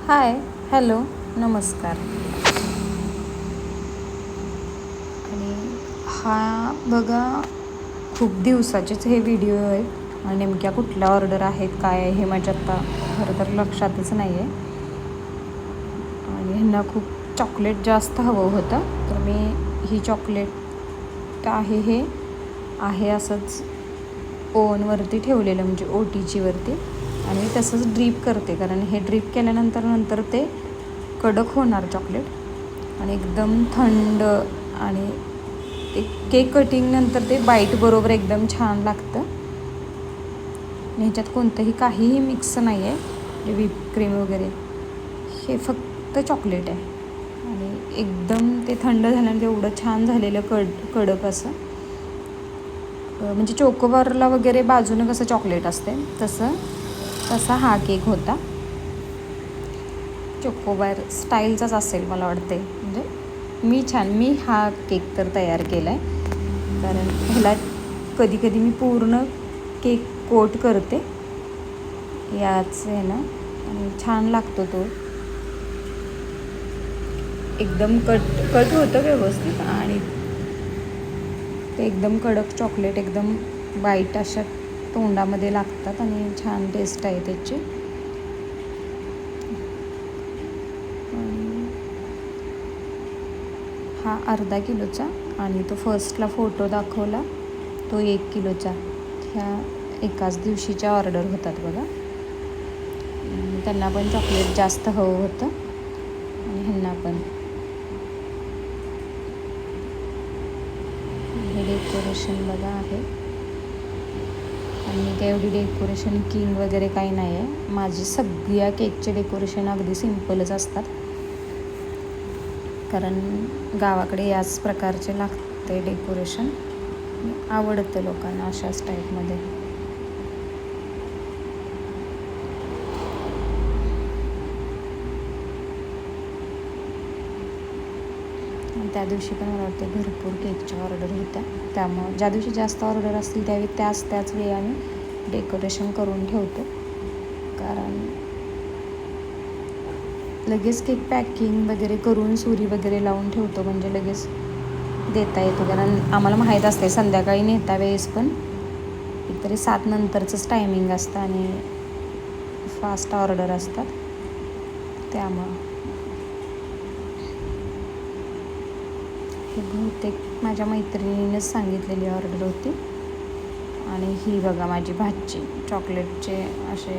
हाय, hello, नमस्कार. आणि हा बघा खूप दिवसाचेच हे व्हिडिओ आहेत आणि नेमक्या कुठल्या ऑर्डर आहेत काय आहे हे माझ्या आत्ता खरं तर लक्षातच नाही आहे. आणि ह्यांना खूप चॉकलेट जास्त हवं होतं, तर मी ही चॉकलेट हे आहे असंच ओव्हनवरती ठेवलेलं, म्हणजे OTGवरती. आणि मी तसंच ड्रीप करते, कारण हे ड्रीप केल्यानंतर ते कडक होणार चॉकलेट आणि एकदम थंड. आणि ते केक कटिंगनंतर ते बाईट बरोबर एकदम छान लागतं. ह्याच्यात कोणतंही काहीही मिक्स नाही आहे, व्हिप क्रीम वगैरे, हे फक्त चॉकलेट आहे. आणि एकदम ते थंड झाल्यानंतर एवढं छान झालेलं कडक असं, म्हणजे चोकोबारला वगैरे बाजूनं कसं चॉकलेट असते तसा हा केक होता. चोकोबार स्टाईलचाच असेल मला वाटते. म्हणजे मी हा केक तर तयार केला आहे, कारण ह्याला कधी मी पूर्ण केक कोट करते याच ना, आणि छान लागतो तो. एकदम कट होतं व्यवस्थित आणि ते एकदम कडक चॉकलेट एकदम बाईट अशा तोंडामध्ये लागतात आणि छान टेस्ट आहे त्याची. हा अर्धा किलोचा आणि तो फर्स्टला फोटो दाखवला तो 1 किलोचा. ह्या एकाच दिवशीच्या ऑर्डर होतात बघा. त्यांना पण चॉकलेट जास्त हवं होतं आणि ह्यांना पण. हे डेकोरेशन बघा आहे. आणि काय एवढी डेकोरेशन किंग वगैरे काही नाही आहे. माझी सगळ्या केकचे डेकोरेशन अगदी सिम्पलच असतात, कारण गावाकडे याच प्रकारचे लागते डेकोरेशन. आवडतं लोकांना अशाच टाईपमध्ये. त्या दिवशी पण मला वाटते भरपूर केकच्या ऑर्डर होत्या, त्यामुळं ज्या दिवशी जास्त ऑर्डर असतील त्यावेळी त्याच वेळी आम्ही डेकोरेशन करून ठेवतो, कारण लगेच केक पॅकिंग वगैरे करून सुरी वगैरे लावून ठेवतो, म्हणजे लगेच देता येतो. कारण आम्हाला माहीत असते संध्याकाळी नेता वेळेस पण तरी 7 नंतरचंच टायमिंग असतं आणि फास्ट ऑर्डर असतात, त्यामुळं. हे बहुतेक माझ्या मैत्रिणीनेच सांगितलेली ऑर्डर होती. आणि ही बघा माझी भाची चॉकलेटचे असे